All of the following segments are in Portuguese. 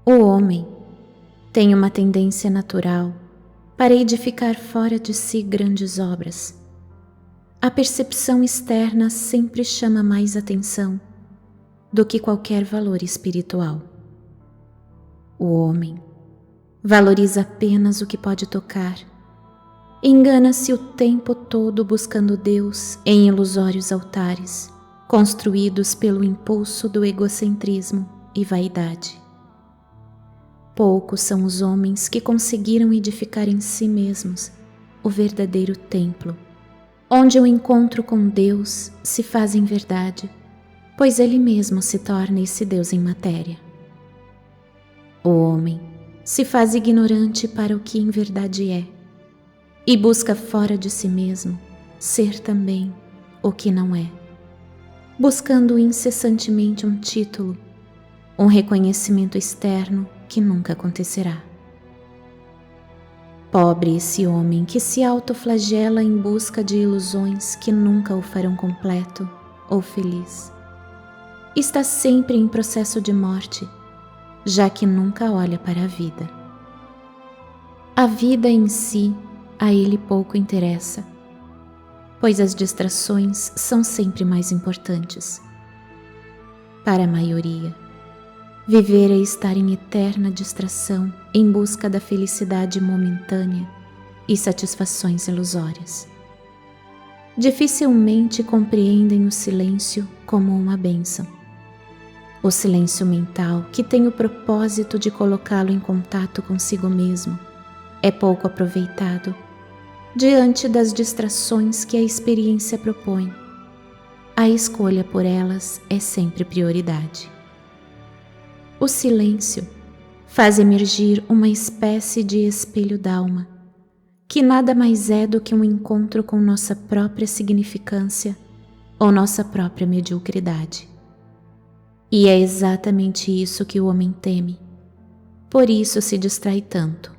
O homem tem uma tendência natural para edificar fora de si grandes obras. A percepção externa sempre chama mais atenção do que qualquer valor espiritual. O homem valoriza apenas o que pode tocar. Engana-se o tempo todo buscando Deus em ilusórios altares, construídos pelo impulso do egocentrismo e vaidade. Poucos são os homens que conseguiram edificar em si mesmos o verdadeiro templo, onde o encontro com Deus se faz em verdade, pois Ele mesmo se torna esse Deus em matéria. O homem se faz ignorante para o que em verdade é, e busca fora de si mesmo ser também o que não é, buscando incessantemente um título, um reconhecimento externo que nunca acontecerá. Pobre esse homem que se autoflagela em busca de ilusões que nunca o farão completo ou feliz. Está sempre em processo de morte, já que nunca olha para a vida. A vida em si a ele pouco interessa, pois as distrações são sempre mais importantes. Para a maioria, viver é estar em eterna distração em busca da felicidade momentânea e satisfações ilusórias. Dificilmente compreendem o silêncio como uma bênção. O silêncio mental, que tem o propósito de colocá-lo em contato consigo mesmo, é pouco aproveitado diante das distrações que a experiência propõe. A escolha por elas é sempre prioridade. O silêncio faz emergir uma espécie de espelho d'alma, que nada mais é do que um encontro com nossa própria significância ou nossa própria mediocridade. E é exatamente isso que o homem teme, por isso se distrai tanto.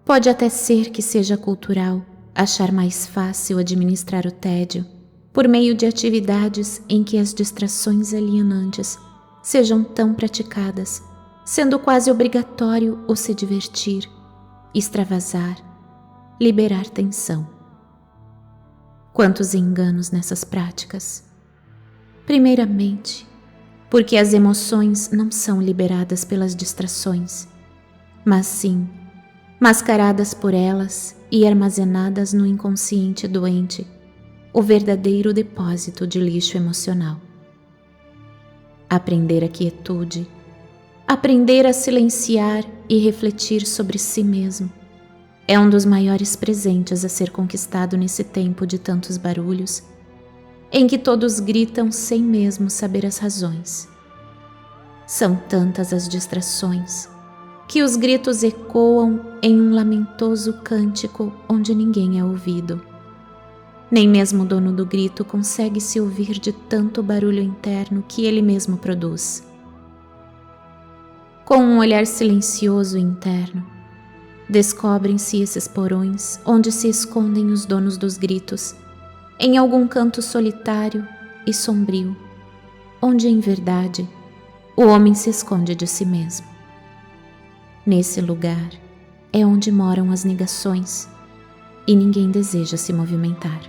Pode até ser que seja cultural achar mais fácil administrar o tédio por meio de atividades em que as distrações alienantes sejam tão praticadas, sendo quase obrigatório o se divertir, extravasar, liberar tensão. Quantos enganos nessas práticas! Primeiramente, porque as emoções não são liberadas pelas distrações, mas sim mascaradas por elas e armazenadas no inconsciente doente, o verdadeiro depósito de lixo emocional. Aprender a quietude, aprender a silenciar e refletir sobre si mesmo, é um dos maiores presentes a ser conquistado nesse tempo de tantos barulhos, em que todos gritam sem mesmo saber as razões. São tantas as distrações, que os gritos ecoam em um lamentoso cântico onde ninguém é ouvido. Nem mesmo o dono do grito consegue se ouvir de tanto barulho interno que ele mesmo produz. Com um olhar silencioso e interno, descobrem-se esses porões onde se escondem os donos dos gritos, em algum canto solitário e sombrio, onde em verdade o homem se esconde de si mesmo. Nesse lugar é onde moram as negações e ninguém deseja se movimentar.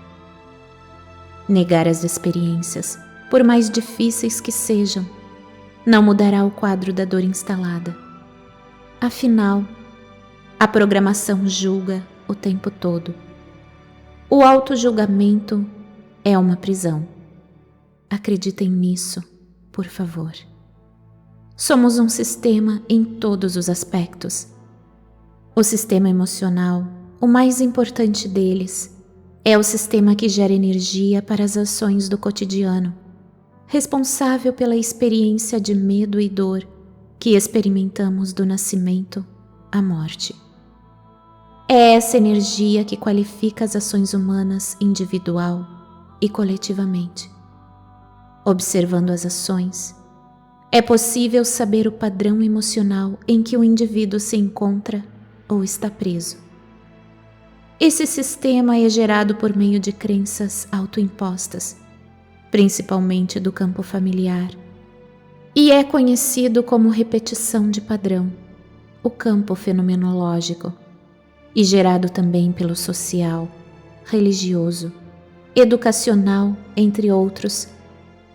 Negar as experiências, por mais difíceis que sejam, não mudará o quadro da dor instalada. Afinal, a programação julga o tempo todo. O auto-julgamento é uma prisão. Acreditem nisso, por favor. Somos um sistema em todos os aspectos. O sistema emocional, o mais importante deles, é o sistema que gera energia para as ações do cotidiano, responsável pela experiência de medo e dor que experimentamos do nascimento à morte. É essa energia que qualifica as ações humanas individual e coletivamente. Observando as ações, é possível saber o padrão emocional em que o indivíduo se encontra ou está preso. Esse sistema é gerado por meio de crenças autoimpostas, principalmente do campo familiar, e é conhecido como repetição de padrão, o campo fenomenológico, e gerado também pelo social, religioso, educacional, entre outros,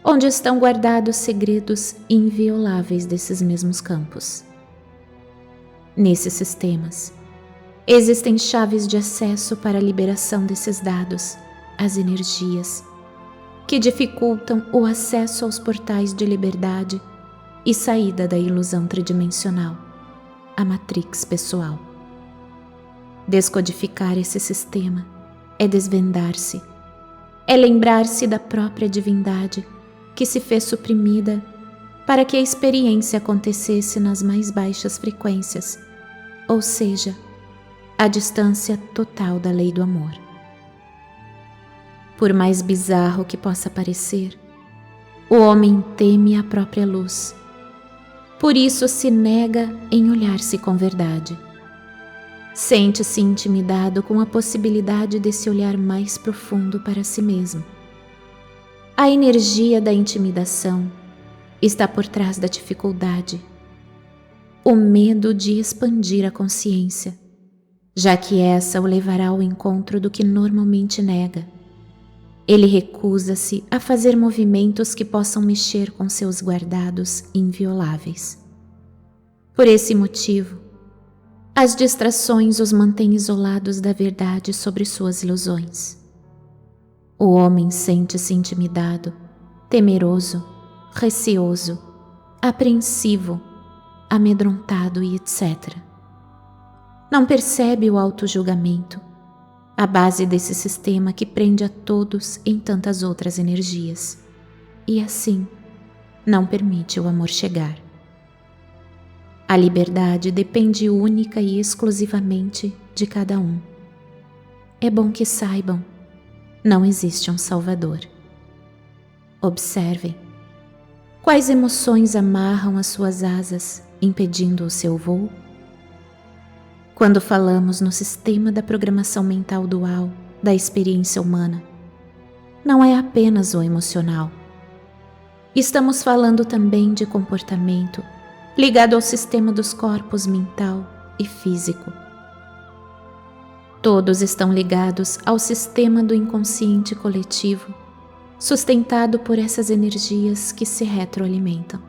onde estão guardados segredos invioláveis desses mesmos campos. Nesses sistemas, existem chaves de acesso para a liberação desses dados, as energias, que dificultam o acesso aos portais de liberdade e saída da ilusão tridimensional, a matrix pessoal. Descodificar esse sistema é desvendar-se, é lembrar-se da própria divindade que se fez suprimida para que a experiência acontecesse nas mais baixas frequências, ou seja, a distância total da lei do amor. Por mais bizarro que possa parecer, o homem teme a própria luz. Por isso se nega em olhar-se com verdade. Sente-se intimidado com a possibilidade desse olhar mais profundo para si mesmo. A energia da intimidação está por trás da dificuldade, o medo de expandir a consciência, já que essa o levará ao encontro do que normalmente nega. Ele recusa-se a fazer movimentos que possam mexer com seus guardados invioláveis. Por esse motivo, as distrações os mantêm isolados da verdade sobre suas ilusões. O homem sente-se intimidado, temeroso, receoso, apreensivo, amedrontado e etc. Não percebe o autojulgamento, a base desse sistema que prende a todos em tantas outras energias, e assim não permite o amor chegar. A liberdade depende única e exclusivamente de cada um. É bom que saibam, não existe um Salvador. Observem. Quais emoções amarram as suas asas, impedindo o seu voo? Quando falamos no sistema da programação mental dual da experiência humana, não é apenas o emocional. Estamos falando também de comportamento ligado ao sistema dos corpos mental e físico. Todos estão ligados ao sistema do inconsciente coletivo, sustentado por essas energias que se retroalimentam.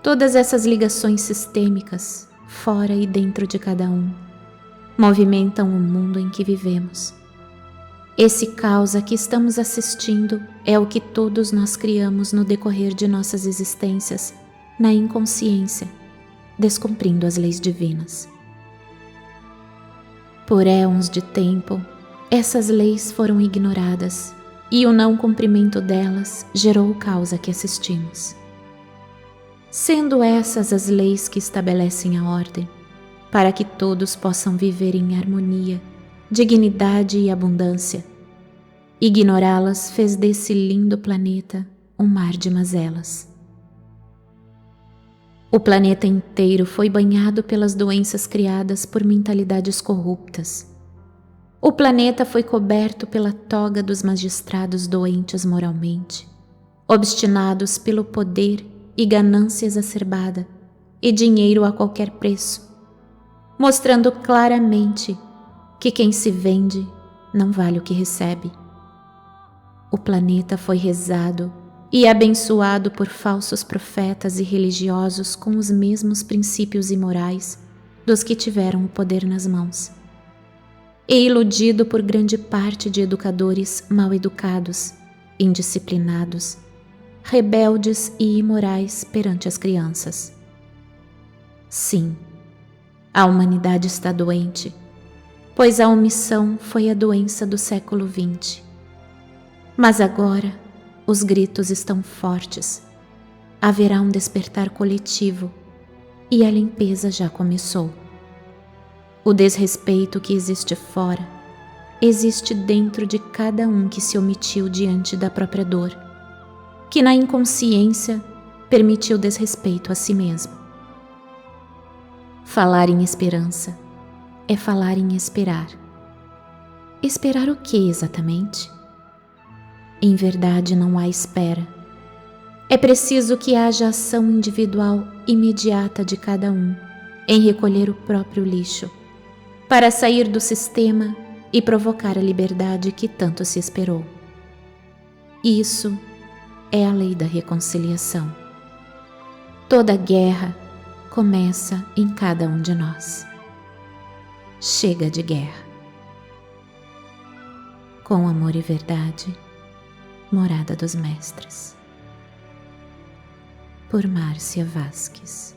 Todas essas ligações sistêmicas, fora e dentro de cada um, movimentam o mundo em que vivemos. Esse caos a que estamos assistindo é o que todos nós criamos no decorrer de nossas existências, na inconsciência, descumprindo as leis divinas. Por éons de tempo, essas leis foram ignoradas e o não cumprimento delas gerou o caos a que assistimos. Sendo essas as leis que estabelecem a ordem, para que todos possam viver em harmonia, dignidade e abundância, ignorá-las fez desse lindo planeta um mar de mazelas. O planeta inteiro foi banhado pelas doenças criadas por mentalidades corruptas. O planeta foi coberto pela toga dos magistrados doentes moralmente, obstinados pelo poder e ganância exacerbada e dinheiro a qualquer preço, mostrando claramente que quem se vende não vale o que recebe. O planeta foi rezado e abençoado por falsos profetas e religiosos com os mesmos princípios imorais dos que tiveram o poder nas mãos, e iludido por grande parte de educadores mal educados, indisciplinados, rebeldes e imorais perante as crianças. Sim, a humanidade está doente, pois a omissão foi a doença do século XX. Mas agora os gritos estão fortes, haverá um despertar coletivo e a limpeza já começou. O desrespeito que existe fora, existe dentro de cada um que se omitiu diante da própria dor, que na inconsciência permitiu desrespeito a si mesmo. Falar em esperança é falar em esperar. Esperar o que exatamente? Em verdade não há espera. É preciso que haja ação individual imediata de cada um em recolher o próprio lixo, para sair do sistema e provocar a liberdade que tanto se esperou. Isso é a lei da reconciliação. Toda guerra começa em cada um de nós. Chega de guerra. Com amor e verdade, Morada dos Mestres. Por Márcia Vázquez.